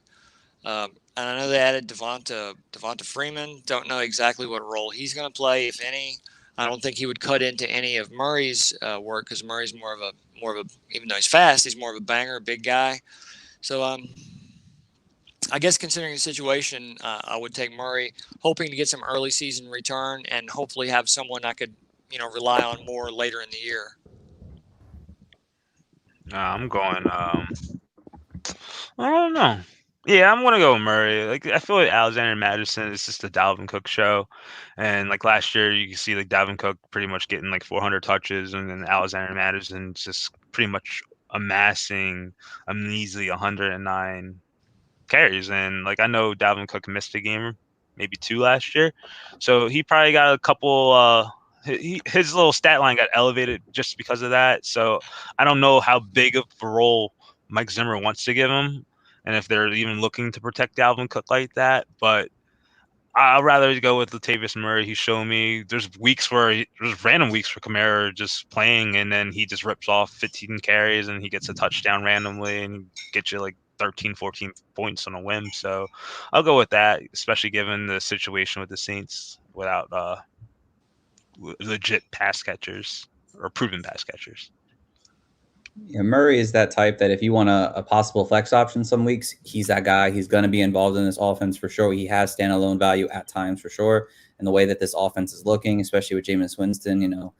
And I know they added Devonta Freeman. Don't know exactly what role he's going to play, if any. I don't think he would cut into any of Murray's work because Murray's more of a even though he's fast, he's more of a banger, big guy. So I guess considering the situation, I would take Murray, hoping to get some early season return and hopefully have someone I could rely on more later in the year. I'm going. I don't know. Yeah, I'm gonna go with Murray. Like I feel like Alexander Madison is just the Dalvin Cook show, and like last year you can see like Dalvin Cook pretty much getting like 400 touches, and then Alexander Madison just pretty much amassing a measly 109 carries. And like I know Dalvin Cook missed a game, maybe 2 last year, so he probably got a couple. His little stat line got elevated just because of that. So I don't know how big of a role Mike Zimmer wants to give him, and if they're even looking to protect Dalvin Cook like that. But I'd rather go with Latavius Murray. He showed me there's random weeks where Kamara just playing, and then he just rips off 15 carries and he gets a touchdown randomly and gets you like 13, 14 points on a whim. So I'll go with that, especially given the situation with the Saints without legit pass catchers or proven pass catchers. Yeah, Murray is that type that if you want a possible flex option some weeks, he's that guy. He's going to be involved in this offense for sure. He has standalone value at times for sure. And the way that this offense is looking, especially with Jameis Winston,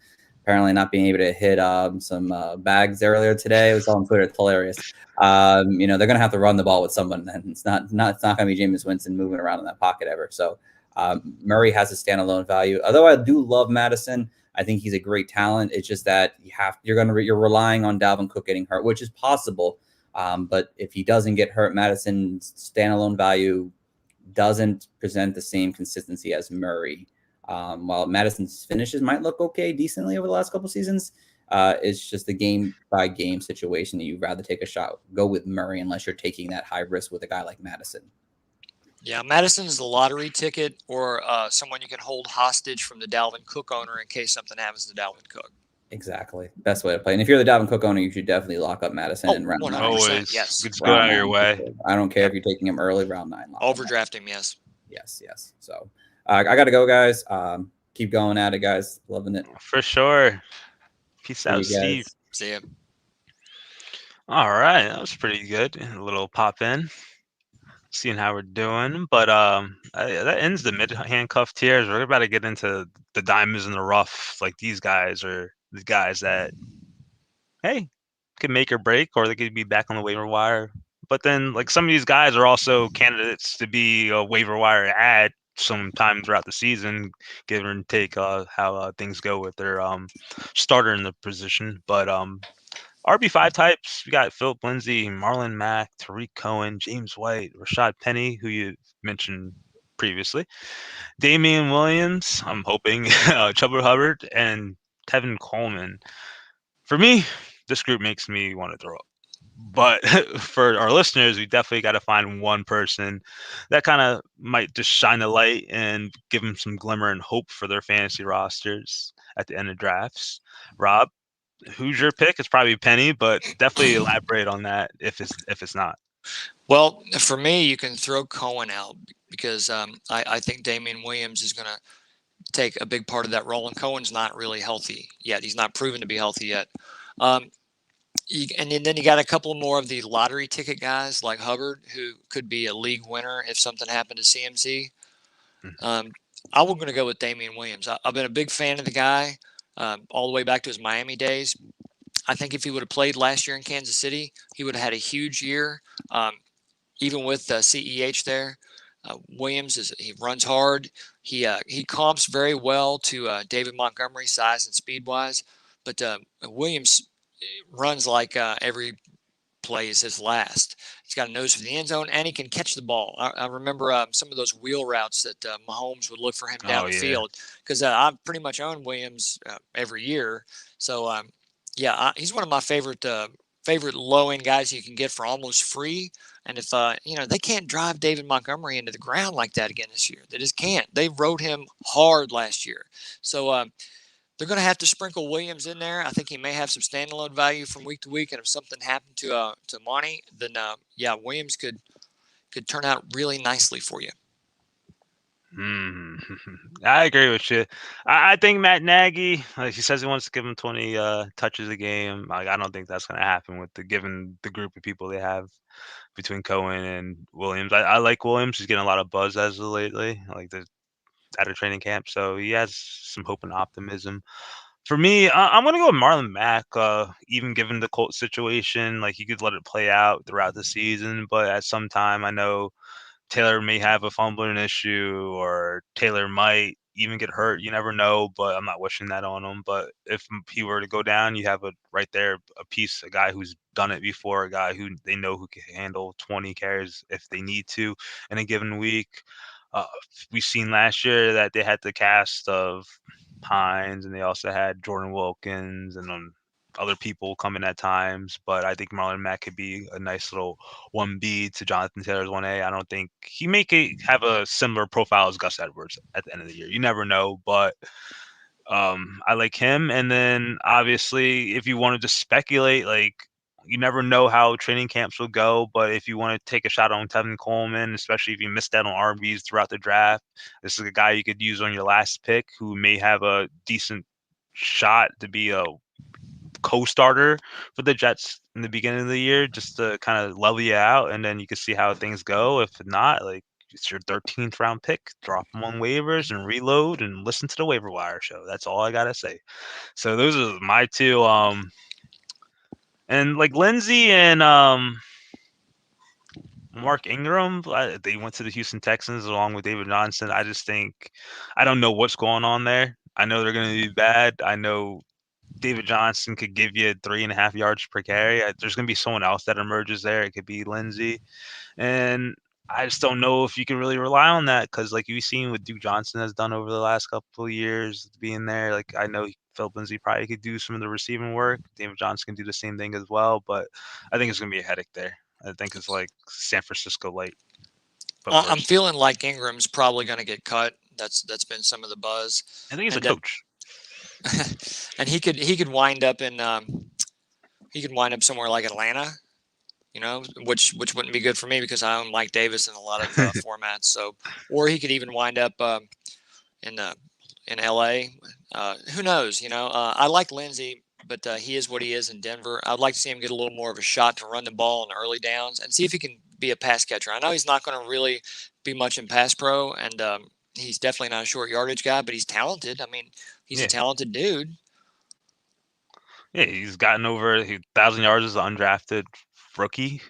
apparently not being able to hit some bags earlier today. It was on Twitter. It's hilarious. They're going to have to run the ball with someone, and it's not going to be Jameis Winston moving around in that pocket ever. So Murray has a standalone value. Although I do love Madison, I think he's a great talent. It's just that you're relying on Dalvin Cook getting hurt, which is possible. But if he doesn't get hurt, Madison's standalone value doesn't present the same consistency as Murray. While Madison's finishes might look okay, decently over the last couple seasons, it's just a game by game situation that you'd rather take a shot. Go with Murray unless you're taking that high risk with a guy like Madison. Yeah, Madison's the lottery ticket or someone you can hold hostage from the Dalvin Cook owner in case something happens to Dalvin Cook. Exactly. Best way to play. And if you're the Dalvin Cook owner, you should definitely lock up Madison in round 9. Always. Yes. It's go out of your way. I don't care if you're taking him early, round 9. Overdraft him, yes. Yes. So I got to go, guys. Keep going at it, guys. Loving it. For sure. Peace out, Steve. See ya. All right. That was pretty good. A little pop in. Seeing how we're doing, but that ends the mid handcuff tiers. We're about to get into the diamonds in the rough. Like these guys are the guys that, hey, could make or break, or they could be back on the waiver wire. But then, like some of these guys are also candidates to be a waiver wire ad sometime throughout the season, give and take how things go with their starter in the position. But RB5 types, we got Philip Lindsay, Marlon Mack, Tariq Cohen, James White, Rashad Penny, who you mentioned previously, Damian Williams, I'm hoping, Chuba Hubbard, and Tevin Coleman. For me, this group makes me want to throw up. But for our listeners, we definitely got to find one person that kind of might just shine a light and give them some glimmer and hope for their fantasy rosters at the end of drafts. Rob, who's your pick? It's probably Penny, but definitely elaborate on that if it's not. Well, for me, you can throw Cohen out because I think Damian Williams is going to take a big part of that role. And Cohen's not really healthy yet. He's not proven to be healthy yet. And then you got a couple more of the lottery ticket guys like Hubbard, who could be a league winner if something happened to CMC. I was going to go with Damian Williams. I've been a big fan of the guy all the way back to his Miami days. I think if he would have played last year in Kansas City, he would have had a huge year, even with CEH there. Williams he runs hard. He comps very well to David Montgomery, size and speed wise, but Williams runs like every play is his last. He's got a nose for the end zone, and he can catch the ball. I remember some of those wheel routes that Mahomes would look for him down the field, because I pretty much own Williams every year. So he's one of my favorite low end guys you can get for almost free. And if they can't drive David Montgomery into the ground like that again this year, they just can't. They rode him hard last year, so they're going to have to sprinkle Williams in there. I think he may have some standalone value from week to week, and if something happened to Monty, then Williams could turn out really nicely for you. I agree with you. I think Matt Nagy, like he says, he wants to give him 20 touches a game. Like, I don't think that's going to happen with given the group of people they have between Cohen and Williams. I like Williams. He's getting a lot of buzz as of lately, like at a training camp, so he has some hope and optimism. For me, I'm going to go with Marlon Mack. Even given the Colts situation, like, you could let it play out throughout the season, but at some time, I know Taylor may have a fumbling issue, or Taylor might even get hurt. You never know, but I'm not wishing that on him. But if he were to go down, you have a guy who's done it before, a guy who they know who can handle 20 carries if they need to in a given week. We've seen last year that they had the cast of Hines, and they also had Jordan Wilkins and other people coming at times, but I think Marlon Mack could be a nice little 1B to Jonathan Taylor's 1A. I don't think he may have a similar profile as Gus Edwards at the end of the year. You never know, but I like him. And then obviously, if you wanted to speculate, like, you never know how training camps will go, but if you want to take a shot on Tevin Coleman, especially if you missed out on RBs throughout the draft, this is a guy you could use on your last pick who may have a decent shot to be a co-starter for the Jets in the beginning of the year, just to kind of level you out, and then you can see how things go. If not, like, it's your 13th round pick, drop them on waivers and reload and listen to the waiver wire show. That's all I gotta say. So those are my two. And like Lindsey and Mark Ingram, they went to the Houston Texans along with David Johnson. I just think, I don't know what's going on there. I know they're going to be bad. I know David Johnson could give you 3.5 yards per carry. There's going to be someone else that emerges there. It could be Lindsey. And I just don't know if you can really rely on that, because like you've seen what Duke Johnson has done over the last couple of years being there. Like, I know Philip Lindsay probably could do some of the receiving work. David Johnson can do the same thing as well, but I think it's going to be a headache there. I think it's like San Francisco light. I'm feeling like Ingram's probably going to get cut. That's been some of the buzz. I think he's a coach. And he could wind up in somewhere like Atlanta, which wouldn't be good for me because I own Mike Davis in a lot of formats. So, or he could even wind up in LA. Who knows? I like Lindsey, but he is what he is in Denver. I'd like to see him get a little more of a shot to run the ball in the early downs and see if he can be a pass catcher. I know he's not going to really be much in pass pro, and he's definitely not a short yardage guy, but he's talented. I mean, he's a talented dude. Yeah, he's gotten over 1,000 yards as an undrafted rookie.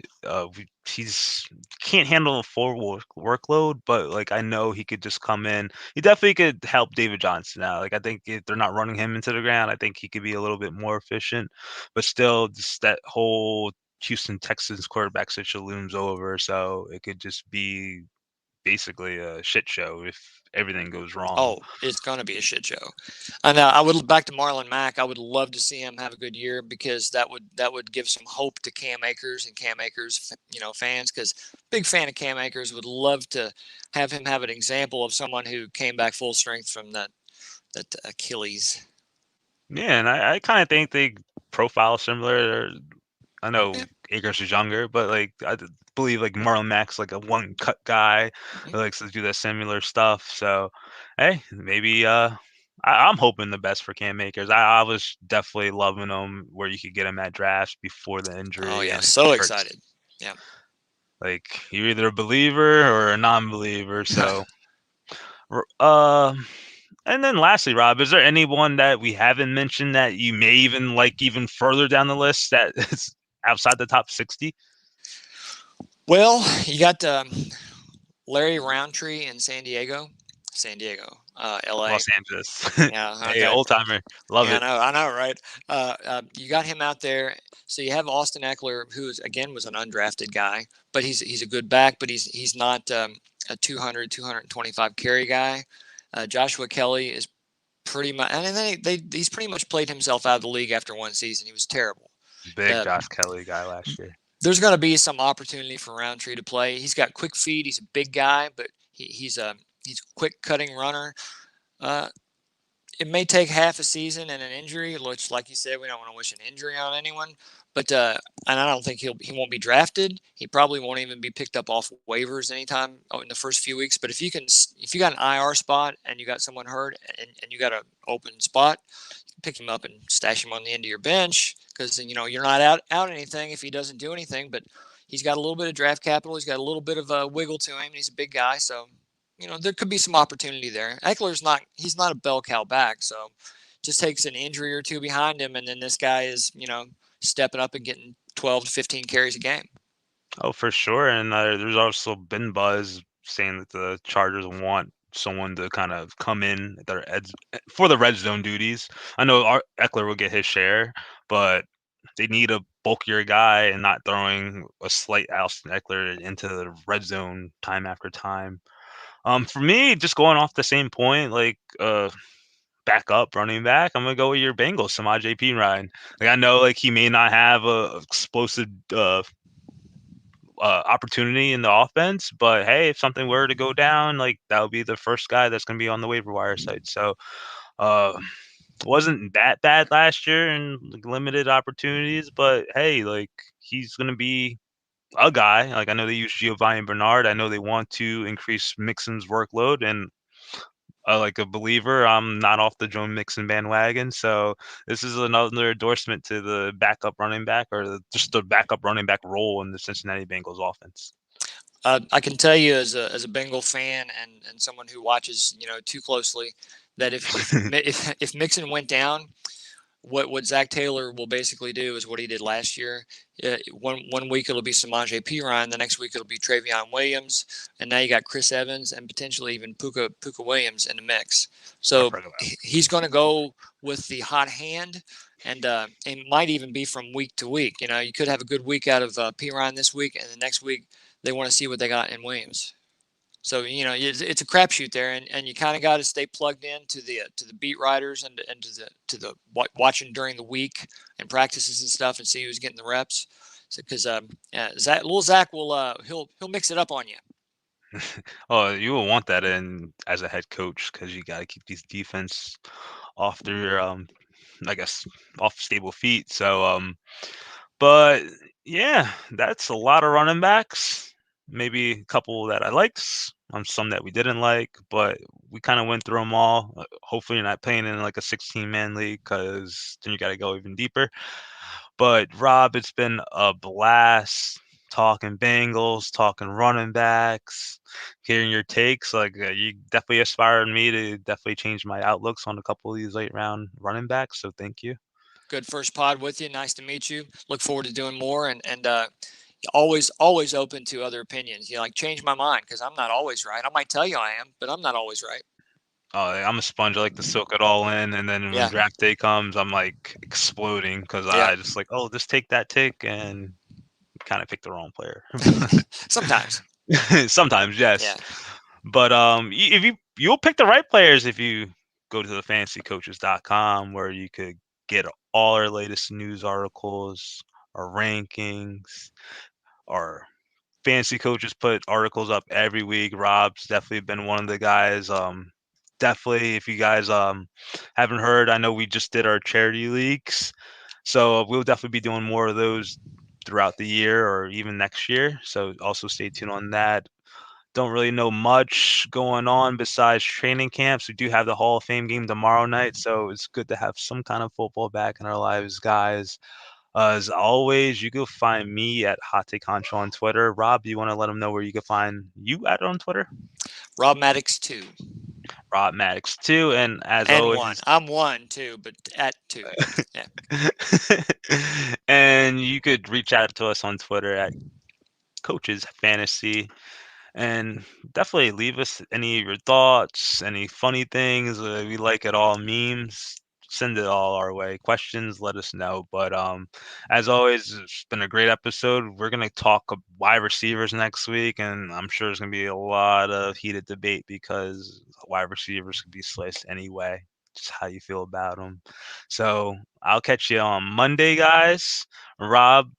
He's can't handle a full workload, but like, I know he could just come in. He definitely could help David Johnson out. Like, I think if they're not running him into the ground, I think he could be a little bit more efficient. But still, just that whole Houston Texans quarterback situation looms over, so it could just be basically a shit show if everything goes wrong. Oh, it's going to be a shit show. And I would back to Marlon Mack. I would love to see him have a good year, because that would give some hope to Cam Akers and Cam Akers, fans, because big fan of Cam Akers. Would love to have him have an example of someone who came back full strength from that Achilles. Yeah, and I kind of think they profile similar. I know Akers is younger, but like believe like Marlon Mack's like a one cut guy Mhm. who likes to do that similar stuff. So hey, maybe I'm hoping the best for Cam Akers. I was definitely loving him where you could get him at drafts before the Oh injury, yeah, and it so hurts. excited. Yeah. Like you're either a believer or a non-believer. So uh and then lastly, Rob, is there anyone that we haven't mentioned that you may even like even further down the list that is outside the top 60? Well, you got Larry Roundtree in San Diego, L.A. Los Angeles. Yeah. Hey, Okay. old timer. Love Yeah, it. I know, right? You got him out there. So you have Austin Eckler, who is again was an undrafted guy, but he's a good back, but he's not a 225 carry guy. Joshua Kelly is pretty much, and then he's pretty much played himself out of the league after one season. He was terrible. Big Uh, Josh Kelly guy last year. there's going to be some opportunity for Roundtree to play. He's got quick feet. He's a big guy, but he's a quick cutting runner. Uh, it may take half a season and an injury, which, like you said, we don't want to wish an injury on anyone. But and I don't think he won't be drafted. He probably won't even be picked up off waivers anytime in the first few weeks. But if you got an IR spot and you got someone hurt and you got an open spot, pick him up and stash him on the end of your bench because you're not out anything if he doesn't do anything. But he's got a little bit of draft capital. He's got a little bit of a wiggle to him. And he's a big guy, so there could be some opportunity there. Eckler's he's not a bell cow back, so just takes an injury or two behind him, and then this guy is stepping up and getting 12 to 15 carries a game. Oh, for sure. And there's also been buzz saying that the Chargers want someone to kind of come in for the red zone duties. I know Eckler will get his share, but they need a bulkier guy and not throwing a slight Austin Eckler into the red zone time after time. For me, just going off the same point, like backup running back, I'm gonna go with your Bengals, Samaje Perine. Like I know, like he may not have a explosive opportunity in the offense, but hey, if something were to go down, like that would be the first guy that's gonna be on the waiver wire site. So, uh, wasn't that bad last year and like, limited opportunities, but hey, like he's gonna be a guy. Like I know they use Giovanni Bernard. I know they want to increase Mixon's workload, and like a believer, I'm not off the Joe Mixon bandwagon. So this is another endorsement to the backup running back or just the backup running back role in the Cincinnati Bengals offense. I can tell you as a Bengal fan and someone who watches too closely that if Mixon went down, what Zach Taylor will basically do is what he did last year. One week it'll be Samaje Perine, the next week it'll be Travion Williams, and now you got Chris Evans and potentially even Puka Williams in the mix. So he's going to go with the hot hand, and it might even be from week to week. You could have a good week out of Perine this week, and the next week they want to see what they got in Williams. So it's a crapshoot there, and you kind of got to stay plugged in to the beat writers and to the watching during the week and practices and stuff, and see who's getting the reps. Because Zach will he'll mix it up on you. Oh, you will want that in as a head coach because you got to keep these defense off their I guess off stable feet. So but yeah, that's a lot of running backs. Maybe a couple that I liked, some that we didn't like, but we kind of went through them all. Hopefully, you're not playing in like a 16-man league because then you got to go even deeper. But Rob, it's been a blast talking Bengals, talking running backs, hearing your takes. Like you definitely inspired me to definitely change my outlooks on a couple of these late round running backs. So thank you. Good first pod with you. Nice to meet you. Look forward to doing more and always open to other opinions. Change my mind because I'm not always right. I might tell you I am, but I'm not always right. I'm a sponge. I like to soak it all in, and then when draft day comes, I'm like exploding because I just like, oh, just take that tick and kind of pick the wrong player. Sometimes. Sometimes, yes. Yeah. But if you'll pick the right players if you go to the fantasycoaches.com where you could get all our latest news articles, our rankings, our fantasy coaches put articles up every week. Rob's definitely been one of the guys. Definitely, if you guys haven't heard, I know we just did our charity leagues, so we'll definitely be doing more of those throughout the year or even next year. So also stay tuned on that. Don't really know much going on besides training camps. We do have the Hall of Fame game tomorrow night, so it's good to have some kind of football back in our lives, guys. As always, you can find me at Hot Take Honcho on Twitter. Rob, you want to let them know where you can find you at on Twitter? Rob Maddox 2. Rob Maddox 2, and as And always, 1. I'm 1 too, but at 2. Yeah. and you could reach out to us on Twitter at Coaches Fantasy. And definitely leave us any of your thoughts, any funny things. We like it all. Memes, send it all our way. Questions, let us know. But as always, it's been a great episode. We're gonna talk wide receivers next week, and I'm sure there's gonna be a lot of heated debate because wide receivers can be sliced anyway. Just how you feel about them. So I'll catch you on Monday, guys. Rob,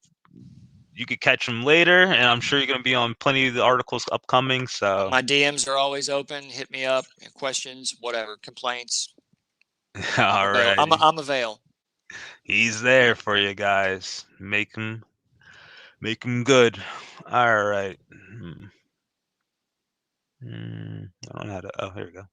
you could catch him later, and I'm sure you're going to be on plenty of the articles upcoming. So My DMs are always open. Hit me up. Questions, whatever, complaints. all right, I'm avail. he's there for you guys. Make him good. All right. I don't know how to. Oh, here we go.